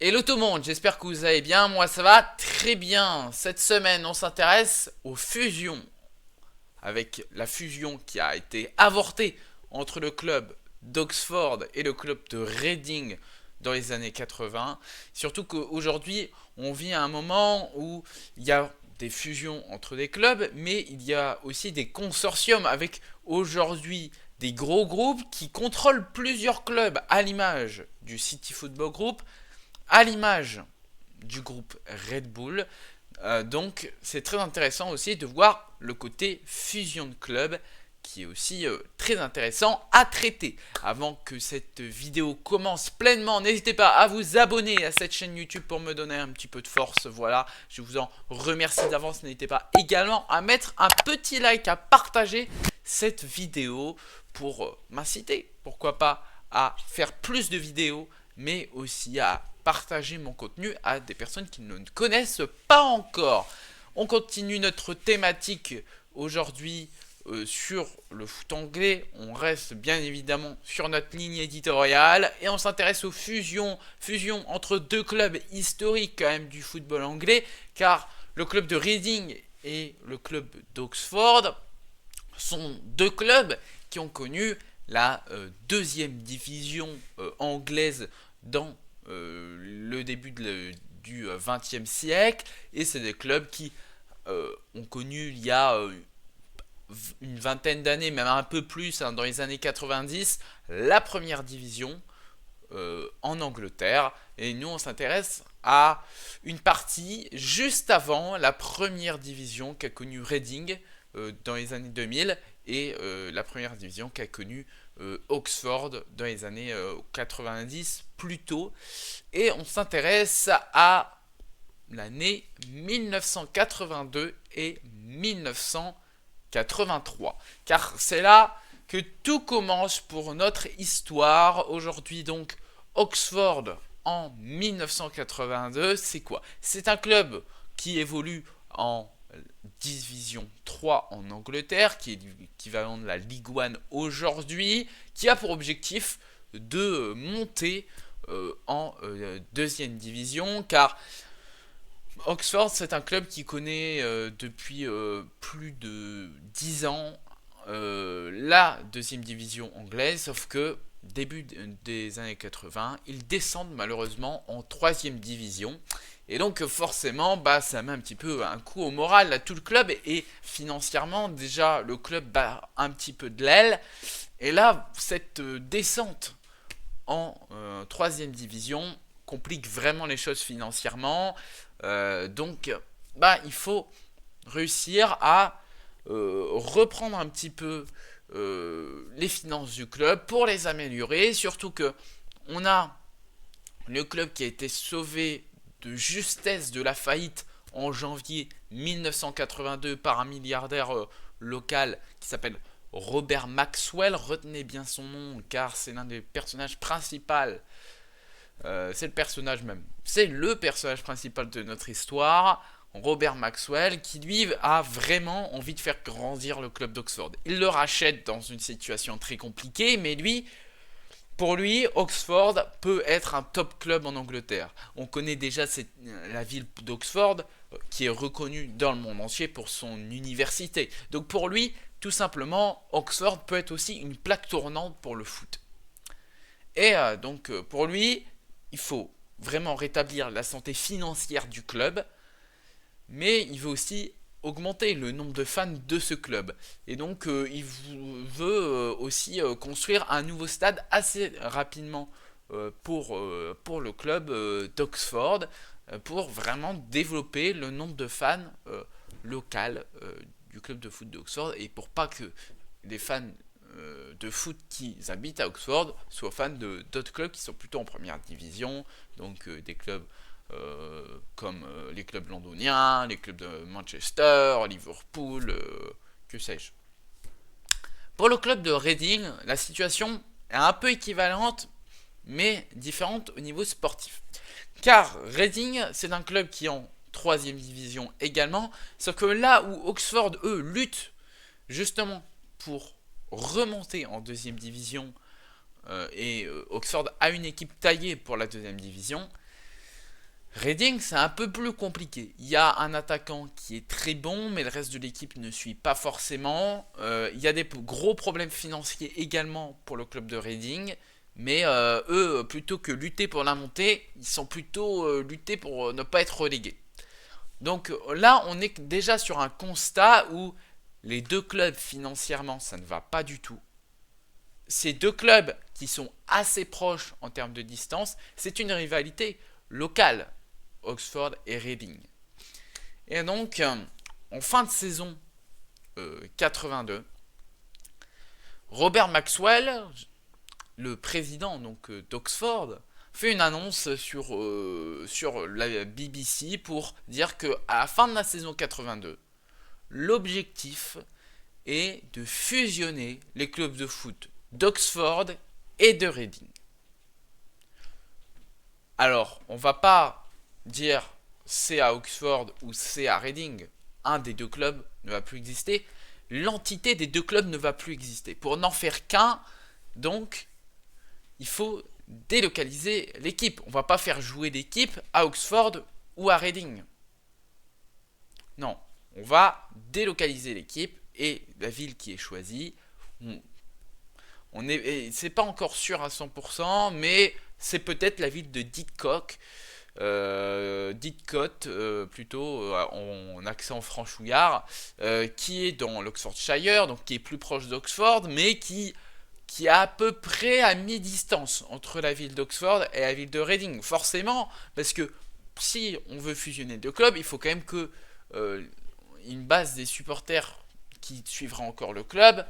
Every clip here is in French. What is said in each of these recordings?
Hello tout le monde, j'espère que vous allez bien, moi ça va très bien. Cette semaine on s'intéresse aux fusions, avec la fusion qui a été avortée entre le club d'Oxford et le club de Reading dans les années 80. Surtout qu'aujourd'hui on vit à un moment où il y a des fusions entre des clubs, mais il y a aussi des consortiums avec aujourd'hui des gros groupes qui contrôlent plusieurs clubs à l'image du City Football Group, à l'image du groupe Red Bull. Donc c'est très intéressant aussi de voir le côté fusion de club qui est aussi très intéressant à traiter. Avant que cette vidéo commence pleinement, n'hésitez pas à vous abonner à cette chaîne YouTube pour me donner un petit peu de force. Voilà, je vous en remercie d'avance. N'hésitez pas également à mettre un petit like, à partager cette vidéo pour m'inciter, pourquoi pas, à faire plus de vidéos, mais aussi à partager mon contenu à des personnes qui ne me connaissent pas encore. On continue notre thématique aujourd'hui sur le foot anglais. On reste bien évidemment sur notre ligne éditoriale et on s'intéresse aux fusions entre deux clubs historiques quand même du football anglais, car le club de Reading et le club d'Oxford sont deux clubs qui ont connu la deuxième division anglaise dans le début du XXe siècle, et c'est des clubs qui ont connu il y a une vingtaine d'années, même un peu plus, hein, dans les années 90, la première division en Angleterre. Et nous on s'intéresse à une partie juste avant la première division qu'a connue Reading dans les années 2000, et la première division qu'a connue Oxford dans les années 90 plus tôt. Et on s'intéresse à l'année 1982 et 1983, car c'est là que tout commence pour notre histoire. Aujourd'hui donc, Oxford en 1982, c'est quoi? C'est un club qui évolue en Division 3 en Angleterre, qui est l'équivalent de la Ligue 1 aujourd'hui, qui a pour objectif de monter en deuxième division, car Oxford c'est un club qui connaît depuis plus de 10 ans la deuxième division anglaise, sauf que début des années 80, ils descendent malheureusement en troisième division. Et donc forcément, ça met un petit peu un coup au moral à tout le club, et financièrement déjà le club bat un petit peu de l'aile. Et là, cette descente en troisième division complique vraiment les choses financièrement. Donc il faut réussir à reprendre un petit peu les finances du club pour les améliorer, surtout que on a le club qui a été sauvé de justesse de la faillite en janvier 1982 par un milliardaire local qui s'appelle Robert Maxwell. Retenez bien son nom car c'est l'un des personnages principaux. C'est le personnage même. C'est le personnage principal de notre histoire. Robert Maxwell, qui lui a vraiment envie de faire grandir le club d'Oxford. Il le rachète dans une situation très compliquée, mais pour lui, Oxford peut être un top club en Angleterre. On connaît déjà la ville d'Oxford, qui est reconnue dans le monde entier pour son université. Donc pour lui, tout simplement, Oxford peut être aussi une plaque tournante pour le foot. Et donc pour lui, il faut vraiment rétablir la santé financière du club, mais il veut aussi augmenter le nombre de fans de ce club. Et donc il veut aussi construire un nouveau stade assez rapidement pour le club d'Oxford, pour vraiment développer le nombre de fans local du club de foot d'Oxford, et pour pas que les fans de foot qui habitent à Oxford soient fans d'autres clubs qui sont plutôt en première division, donc des clubs comme les clubs londoniens, les clubs de Manchester, Liverpool, que sais-je. Pour le club de Reading, la situation est un peu équivalente, mais différente au niveau sportif. Car Reading, c'est un club qui est en troisième division également, sauf que là où Oxford, eux, luttent justement pour remonter en deuxième division, et Oxford a une équipe taillée pour la deuxième division, Reading, c'est un peu plus compliqué. Il y a un attaquant qui est très bon, mais le reste de l'équipe ne suit pas forcément. Il y a des gros problèmes financiers également pour le club de Reading. Mais eux, plutôt que lutter pour la montée, ils sont plutôt lutter pour ne pas être relégués. Donc là, on est déjà sur un constat où les deux clubs financièrement, ça ne va pas du tout. Ces deux clubs qui sont assez proches en termes de distance, c'est une rivalité locale, Oxford et Reading. Et donc, en fin de saison 82, Robert Maxwell, le président donc d'Oxford, fait une annonce sur la BBC pour dire que à la fin de la saison 82, l'objectif est de fusionner les clubs de foot d'Oxford et de Reading. Alors, on va pas dire c'est à Oxford ou c'est à Reading. Un des deux clubs ne va plus exister. L'entité des deux clubs ne va plus exister. Pour n'en faire qu'un, donc, il faut délocaliser l'équipe. On va pas faire jouer l'équipe à Oxford ou à Reading. Non, on va délocaliser l'équipe et la ville qui est choisie, c'est pas encore sûr à 100%, mais c'est peut-être la ville de Didcot, plutôt en accent franchouillard, qui est dans l'Oxfordshire, donc qui est plus proche d'Oxford, mais qui est à peu près à mi-distance entre la ville d'Oxford et la ville de Reading. Forcément, parce que si on veut fusionner deux clubs, il faut quand même que une base des supporters qui suivra encore le club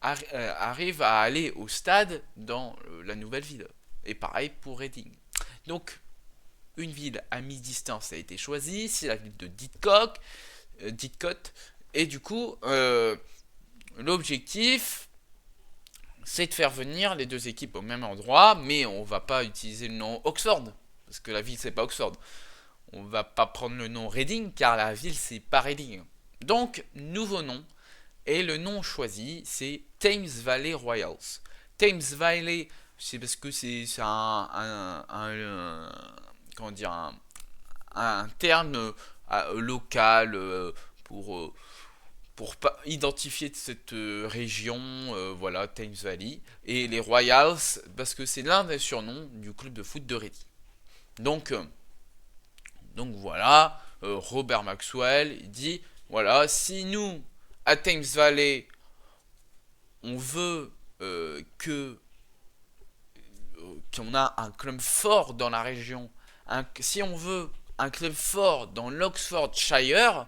arrive à aller au stade dans la nouvelle ville. Et pareil pour Reading. Donc, une ville à mi-distance a été choisie, c'est la ville de Didcot, et du coup, l'objectif, c'est de faire venir les deux équipes au même endroit, mais on va pas utiliser le nom Oxford, parce que la ville c'est pas Oxford. On va pas prendre le nom Reading, car la ville c'est pas Reading. Donc, nouveau nom, et le nom choisi, c'est Thames Valley Royals. Thames Valley, c'est parce que c'est comment dire, un terme local pour identifier cette région, voilà, Thames Valley. Et les Royals, parce que c'est l'un des surnoms du club de foot de Reading. Donc voilà, Robert Maxwell il dit, voilà, si nous, à Thames Valley, on veut qu'on a un club fort dans la région, si on veut un club fort dans l'Oxfordshire,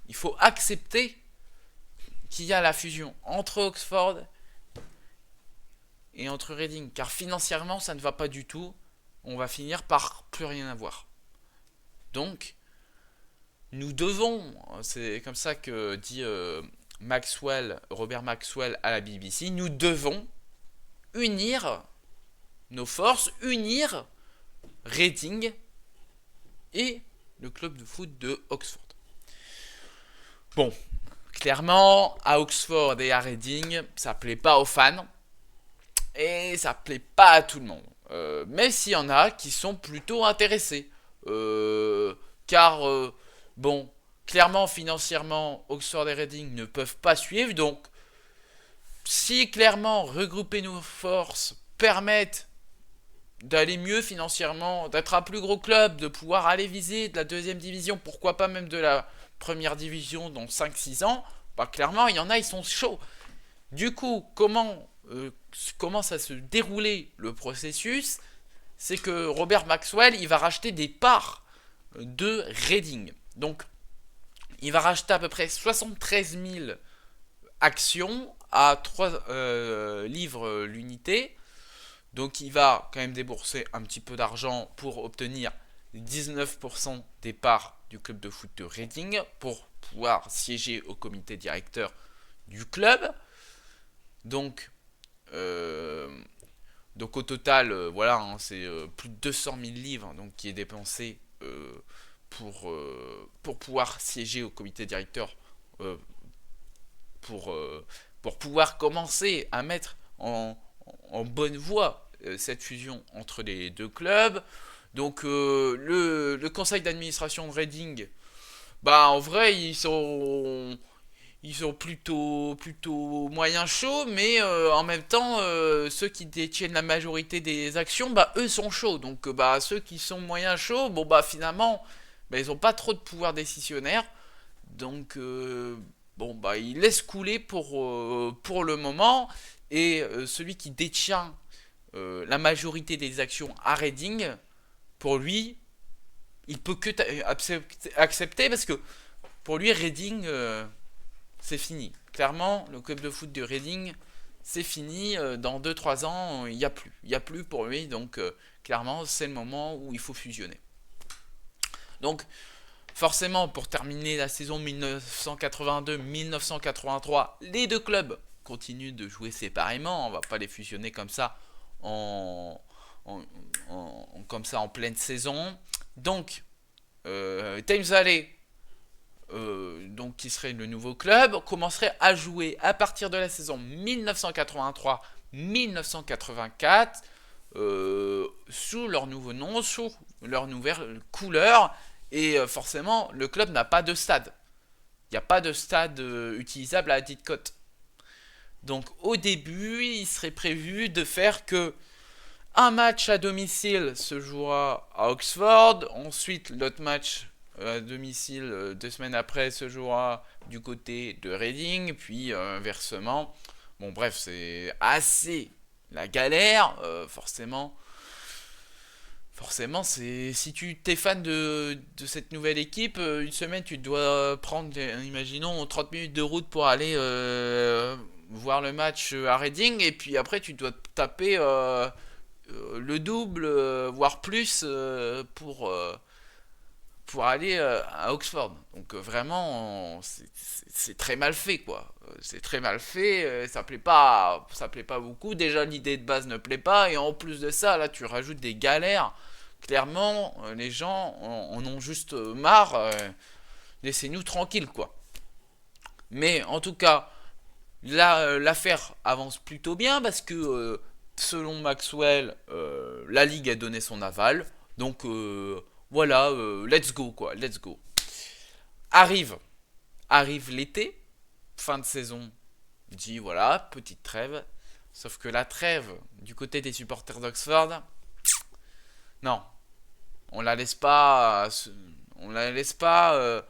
il faut accepter qu'il y a la fusion entre Oxford et entre Reading, car financièrement ça ne va pas du tout, on va finir par plus rien avoir. Donc, nous devons, c'est comme ça que dit Robert Maxwell à la BBC, nous devons unir nos forces, unir Reading et le club de foot de Oxford. Bon, clairement, à Oxford et à Reading, ça plaît pas aux fans et ça plaît pas à tout le monde. Même s'il y en a qui sont plutôt intéressés. Car, bon, clairement, financièrement, Oxford et Reading ne peuvent pas suivre. Donc, si clairement regrouper nos forces permettent d'aller mieux financièrement, d'être un plus gros club, de pouvoir aller viser de la deuxième division, pourquoi pas même de la première division dans 5-6 ans, bah clairement, il y en a, ils sont chauds. Du coup, comment commence à se dérouler le processus? C'est que Robert Maxwell, il va racheter des parts de Reading. Donc, il va racheter à peu près 73 000 actions à 3 livres l'unité. Donc, il va quand même débourser un petit peu d'argent pour obtenir 19% des parts du club de foot de Reading pour pouvoir siéger au comité directeur du club. Donc au total, voilà, hein, c'est plus de 200 000 livres donc, qui est dépensé pour pouvoir siéger au comité directeur, euh, pour pouvoir commencer à mettre en bonne voie cette fusion entre les deux clubs. Donc le conseil d'administration de Reading, bah en vrai ils sont plutôt moyen chauds, mais en même temps ceux qui détiennent la majorité des actions, bah eux sont chauds. Donc bah ceux qui sont moyen chauds, bon bah finalement bah, ils ont pas trop de pouvoir décisionnaire. Donc bon bah ils laissent couler pour le moment, et celui qui détient la majorité des actions à Reading, pour lui, il peut que accepter, parce que pour lui, Reading, c'est fini. Clairement, le club de foot de Reading, c'est fini. Dans 2 3 ans, il n'y a plus. Il n'y a plus pour lui. Donc, clairement, c'est le moment où il faut fusionner. Donc, forcément, pour terminer la saison 1982-1983, les deux clubs continuent de jouer séparément. On va pas les fusionner comme ça en, comme ça en pleine saison. Donc, Thames Valley, donc qui serait le nouveau club, commencerait à jouer à partir de la saison 1983-1984 sous leur nouveau nom, sous leur nouvelle couleur. Et forcément, le club n'a pas de stade. Il n'y a pas de stade utilisable à Didcot. Donc au début, il serait prévu de faire que un match à domicile se jouera à Oxford. Ensuite, l'autre match à domicile 2 semaines après se jouera du côté de Reading. Puis inversement. Bon bref, c'est assez la galère. Forcément, c'est si tu t'es fan de cette nouvelle équipe, une semaine tu dois prendre, imaginons, 30 minutes de route pour aller voir le match à Reading, et puis après tu dois taper le double, voire plus, pour aller à Oxford. Donc vraiment, c'est très mal fait, quoi. C'est très mal fait, ça plaît pas beaucoup. Déjà, l'idée de base ne plaît pas, et en plus de ça, là, tu rajoutes des galères. Clairement, les gens en ont juste marre. Laissez-nous tranquilles, quoi. Mais en tout cas, l'affaire avance plutôt bien, parce que selon Maxwell, la ligue a donné son aval. Donc voilà, let's go, quoi, let's go. Arrive, arrive l'été, fin de saison, dit voilà, petite trêve. Sauf que la trêve du côté des supporters d'Oxford, non, on la laisse pas, on la laisse pas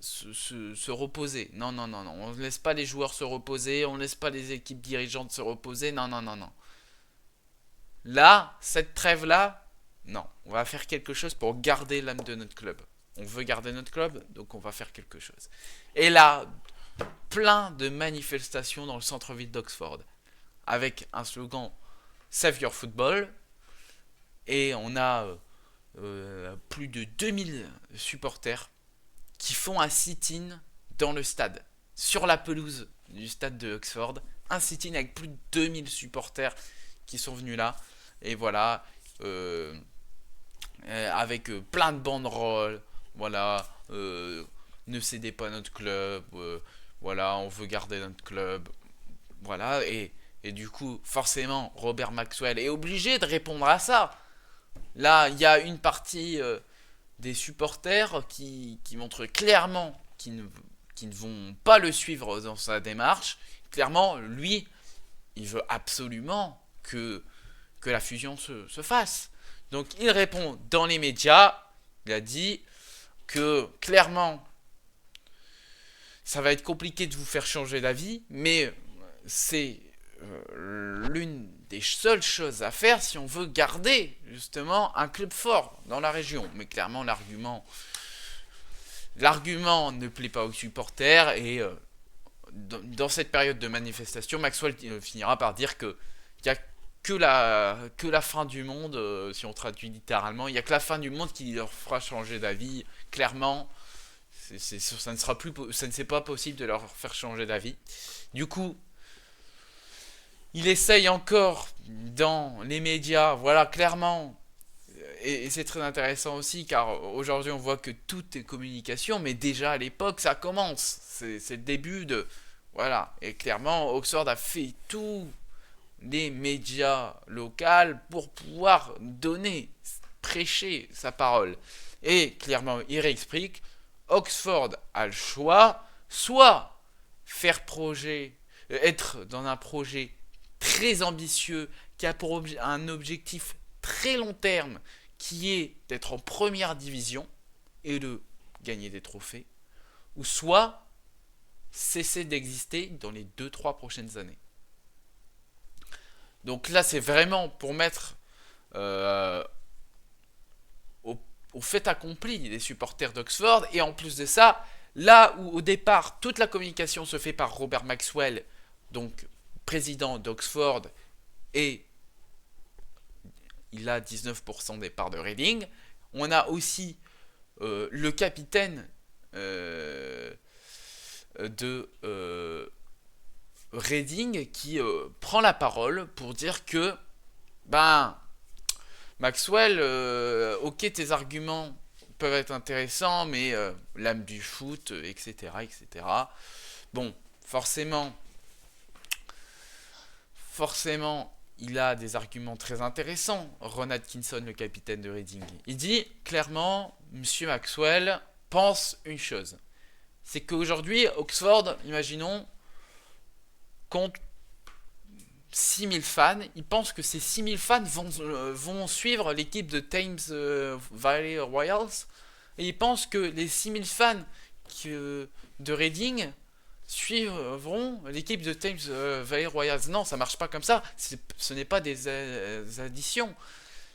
se reposer. Non, non, non, non, on ne laisse pas les joueurs se reposer, on ne laisse pas les équipes dirigeantes se reposer. Non, non, non, non. Là, cette trêve-là, non, on va faire quelque chose pour garder l'âme de notre club. On veut garder notre club, donc on va faire quelque chose. Et là, plein de manifestations dans le centre-ville d'Oxford, avec un slogan Save Your Football, et on a plus de 2000 supporters qui font un sit-in dans le stade, sur la pelouse du stade de Oxford, un sit-in avec plus de 2000 supporters qui sont venus là, et voilà, avec plein de banderoles, voilà, ne cédez pas à notre club, voilà, on veut garder notre club, voilà, et du coup, forcément, Robert Maxwell est obligé de répondre à ça. Là, il y a une partie des supporters qui montrent clairement qu'ils ne vont pas le suivre dans sa démarche. Clairement, lui, il veut absolument que la fusion se fasse. Donc il répond dans les médias, il a dit que clairement, ça va être compliqué de vous faire changer d'avis, mais c'est l'une des seules choses à faire si on veut garder justement un club fort dans la région. Mais clairement, l'argument ne plaît pas aux supporters, et dans cette période de manifestation, Maxwell finira par dire qu'il n'y a que la fin du monde, si on traduit littéralement, il n'y a que la fin du monde qui leur fera changer d'avis. Clairement, ça ne sera pas possible de leur faire changer d'avis. Du coup, il essaye encore dans les médias, voilà, clairement, et c'est très intéressant aussi, car aujourd'hui on voit que tout est communication, mais déjà à l'époque ça commence, c'est le début de... Voilà, et clairement Oxford a fait tous les médias locaux pour pouvoir donner prêcher sa parole. Et clairement, il réexplique, Oxford a le choix, soit faire être dans un projet très ambitieux, qui a pour un objectif très long terme, qui est d'être en première division et de gagner des trophées, ou soit cesser d'exister dans les 2-3 prochaines années. Donc là, c'est vraiment pour mettre au fait accompli des supporters d'Oxford. Et en plus de ça, là où au départ toute la communication se fait par Robert Maxwell, donc président d'Oxford, et il a 19% des parts de Reading, on a aussi le capitaine de Reading qui prend la parole pour dire que Maxwell, ok, tes arguments peuvent être intéressants, mais l'âme du foot, etc., etc. Bon, forcément, il a des arguments très intéressants. Ron Atkinson, le capitaine de Reading, il dit clairement, Monsieur Maxwell pense une chose, c'est qu'aujourd'hui, Oxford, imaginons, compte 6000 fans. Il pense que ces 6000 fans vont suivre l'équipe de Thames Valley Royals. Et il pense que les 6000 fans de Reading suivront l'équipe de Thames Valley Royals. Non, ça marche pas comme ça. Ce n'est pas des additions.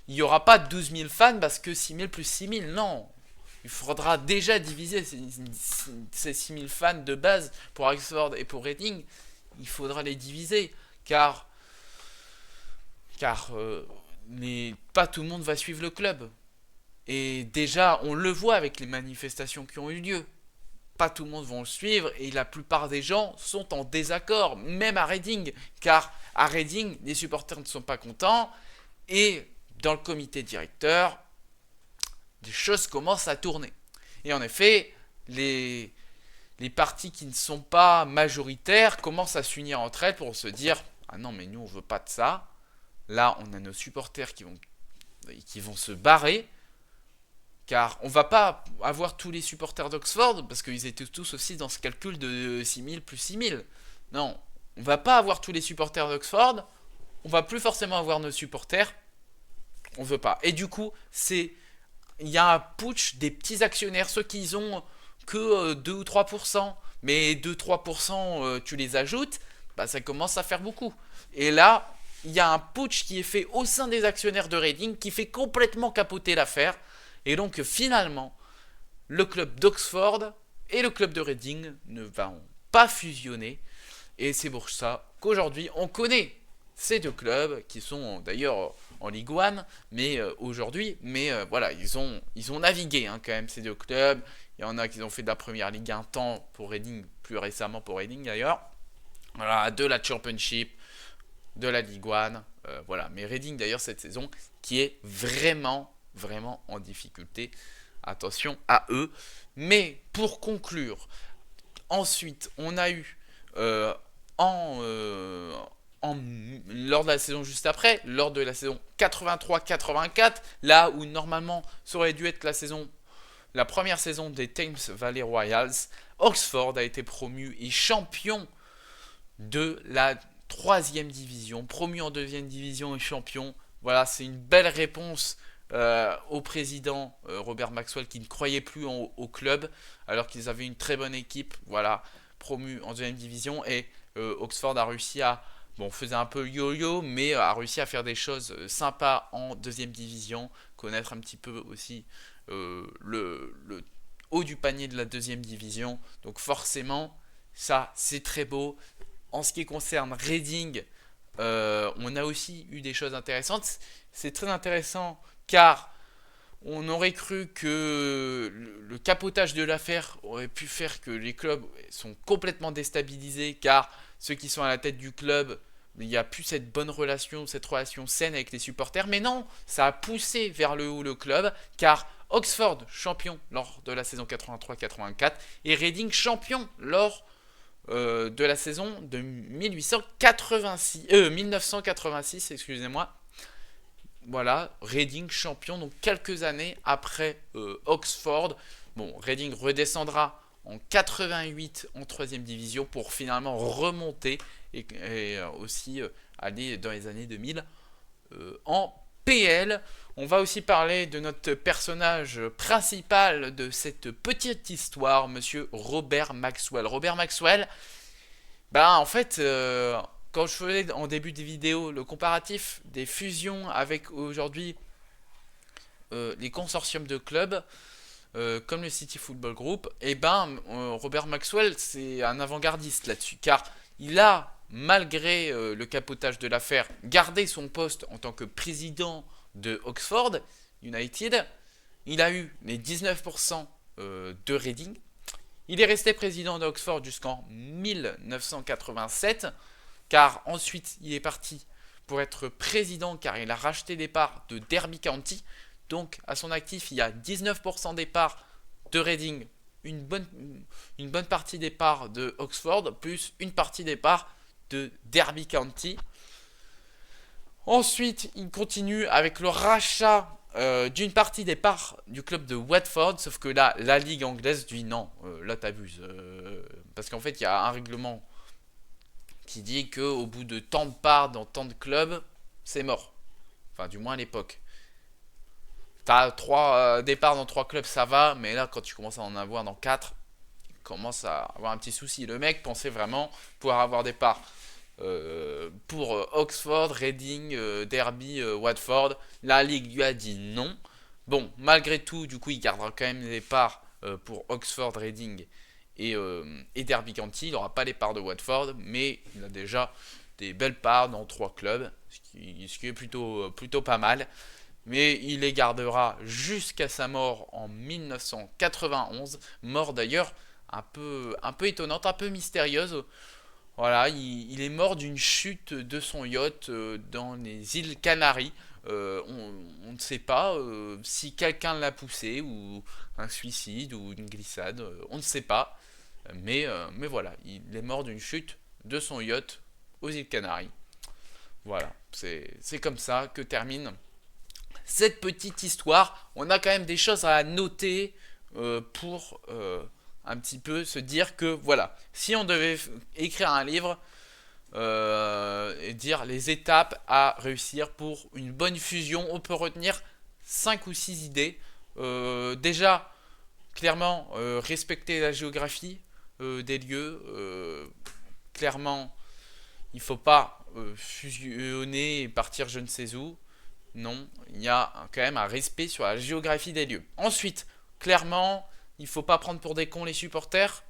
Il n'y aura pas 12 000 fans parce que 6000 plus 6000. Non. Il faudra déjà diviser ces 6000 fans de base pour Oxford et pour Reading. Il faudra les diviser. Car pas tout le monde va suivre le club. Et déjà, on le voit avec les manifestations qui ont eu lieu. Pas tout le monde va le suivre et la plupart des gens sont en désaccord, même à Reading. Car à Reading, les supporters ne sont pas contents et dans le comité directeur, des choses commencent à tourner. Et en effet, les partis qui ne sont pas majoritaires commencent à s'unir entre elles pour se dire « Ah non, mais nous, on veut pas de ça. Là, on a nos supporters qui vont se barrer. » Car on va pas avoir tous les supporters d'Oxford, parce qu'ils étaient tous aussi dans ce calcul de 6000 plus 6000. Non, on va pas avoir tous les supporters d'Oxford, on va plus forcément avoir nos supporters, on veut pas. Et du coup, il y a un putsch des petits actionnaires, ceux qui ont que 2 ou 3%, mais 2-3% tu les ajoutes, ça commence à faire beaucoup. Et là, il y a un putsch qui est fait au sein des actionnaires de Reading qui fait complètement capoter l'affaire. Et donc finalement, le club d'Oxford et le club de Reading ne vont pas fusionner. Et c'est pour ça qu'aujourd'hui, on connaît ces deux clubs qui sont d'ailleurs en Ligue 1, mais aujourd'hui, voilà, ils ont navigué quand même ces deux clubs. Il y en a qui ont fait de la première ligue un temps pour Reading, plus récemment pour Reading d'ailleurs. Voilà, de la Championship, de la Ligue 1, voilà. Mais Reading d'ailleurs cette saison qui est vraiment en difficulté. Attention à eux. Mais pour conclure, ensuite on a eu lors de la saison juste après, lors de la saison 83-84, là où normalement ça aurait dû être la première saison des Thames Valley Royals, Oxford a été promu et champion de la 3e division, promu en 2e division et champion. Voilà, c'est une belle réponse au président Robert Maxwell qui ne croyait plus au club alors qu'ils avaient une très bonne équipe, voilà, promu en 2e division. Et Oxford a réussi faisait un peu yo-yo, mais a réussi à faire des choses sympas en 2e division, connaître un petit peu aussi le haut du panier de la 2e division. Donc forcément, ça c'est très beau. En ce qui concerne Reading, on a aussi eu des choses intéressantes. C'est très intéressant car on aurait cru que le capotage de l'affaire aurait pu faire que les clubs sont complètement déstabilisés, car ceux qui sont à la tête du club, il n'y a plus cette bonne relation, cette relation saine avec les supporters. Mais non, ça a poussé vers le haut le club, car Oxford champion lors de la saison 83-84 et Reading champion lors de la saison de 1986, excusez-moi. voilà, Reading champion, donc quelques années après Oxford. Bon, Reading redescendra en 88 en troisième division pour finalement remonter et aussi aller dans les années 2000 en PL. On va aussi parler de notre personnage principal de cette petite histoire, monsieur Robert Maxwell. Robert Maxwell, bah en fait, quand je faisais en début des vidéos le comparatif des fusions avec aujourd'hui les consortiums de clubs, comme le City Football Group, et ben Robert Maxwell c'est un avant-gardiste là-dessus, car il a, malgré le capotage de l'affaire, gardé son poste en tant que président de Oxford United. Il a eu les 19% de Reading. Il est resté président d'Oxford jusqu'en 1987, car ensuite il est parti pour être président, car il a racheté des parts de Derby County. Donc à son actif, il y a 19% des parts de Reading, une bonne partie des parts de Oxford, plus une partie des parts de Derby County. Ensuite, il continue avec le rachat d'une partie des parts du club de Watford, sauf que là, la ligue anglaise dit non, là t'abuses. Parce qu'en fait, il y a un règlement qui dit qu'au bout de tant de parts dans tant de clubs, c'est mort. Enfin, du moins à l'époque. T'as 3 départs dans 3 clubs, ça va, mais là, quand tu commences à en avoir dans 4, tu commences à avoir un petit souci. Le mec pensait vraiment pouvoir avoir des parts pour Oxford, Reading, Derby, Watford. La Ligue lui a dit non. Bon, malgré tout, du coup, il gardera quand même des parts pour Oxford, Reading et Derby County. Il n'aura pas les parts de Watford, mais il a déjà des belles parts dans 3 clubs, ce qui est plutôt pas mal. Mais il les gardera jusqu'à sa mort en 1991, mort d'ailleurs un peu étonnante, un peu mystérieuse. Voilà, il est mort d'une chute de son yacht dans les îles Canaries. On ne sait pas si quelqu'un l'a poussé, ou un suicide, ou une glissade, on ne sait pas. Mais voilà, il est mort d'une chute de son yacht aux îles Canaries. Voilà, c'est comme ça que termine cette petite histoire. On a quand même des choses à noter pour un petit peu se dire que voilà, si on devait écrire un livre et dire les étapes à réussir pour une bonne fusion, on peut retenir 5 ou 6 idées. Déjà, clairement, respecter la géographie des lieux. Clairement, il ne faut pas fusionner et partir je ne sais où. Non, il y a quand même un respect sur la géographie des lieux. Ensuite, clairement, il ne faut pas prendre pour des cons les supporters,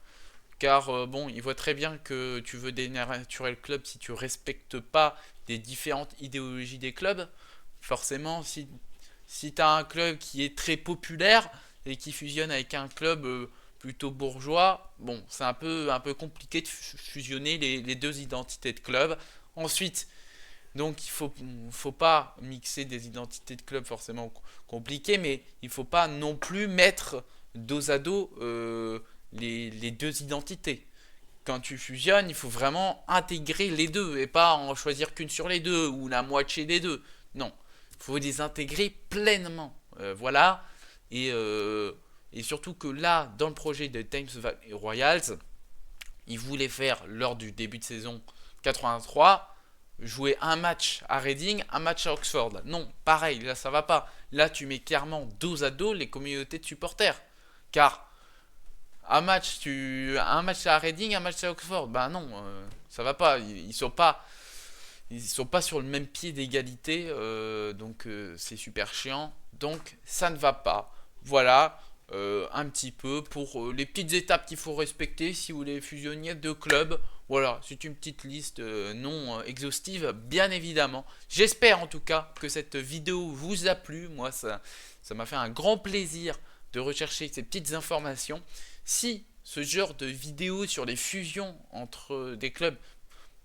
car bon, ils voient très bien que tu veux dénaturer le club si tu ne respectes pas les différentes idéologies des clubs. Forcément, si tu as un club qui est très populaire et qui fusionne avec un club plutôt bourgeois, bon, c'est un peu compliqué de fusionner les deux identités de club. Ensuite, donc il faut pas mixer des identités de club forcément compliquées, mais il faut pas non plus mettre dos à dos les deux identités. Quand tu fusionnes, il faut vraiment intégrer les deux et pas en choisir qu'une sur les deux ou la moitié des deux. Non, il faut les intégrer pleinement. Voilà. Et surtout que là, dans le projet de Thames Valley Royals, ils voulaient faire lors du début de saison 83 jouer un match à Reading, un match à Oxford. Non, pareil, là ça va pas. Là tu mets clairement dos à dos les communautés de supporters. Car un match à Reading, un match à Oxford, ben non, ça va pas. Ils sont pas sur le même pied d'égalité, donc c'est super chiant. Donc ça ne va pas. Voilà. Un petit peu pour les petites étapes qu'il faut respecter si vous voulez fusionner deux clubs. Voilà, c'est une petite liste non exhaustive, bien évidemment. J'espère en tout cas que cette vidéo vous a plu. Moi, ça m'a fait un grand plaisir de rechercher ces petites informations. Si ce genre de vidéo sur les fusions entre des clubs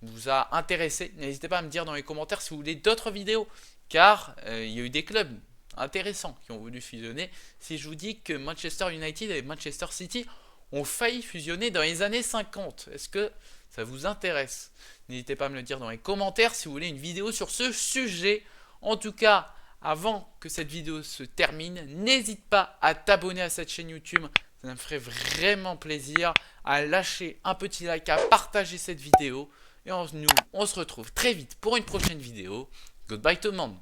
vous a intéressé, n'hésitez pas à me dire dans les commentaires si vous voulez d'autres vidéos, car il y a eu des clubs intéressants qui ont voulu fusionner. Si je vous dis que Manchester United et Manchester City ont failli fusionner dans les années 50, est-ce que ça vous intéresse? N'hésitez pas à me le dire dans les commentaires si vous voulez une vidéo sur ce sujet. En tout cas, avant que cette vidéo se termine, n'hésite pas à t'abonner à cette chaîne YouTube. Ça me ferait vraiment plaisir, à lâcher un petit like, à partager cette vidéo. Et on se retrouve très vite pour une prochaine vidéo. Goodbye tout le monde.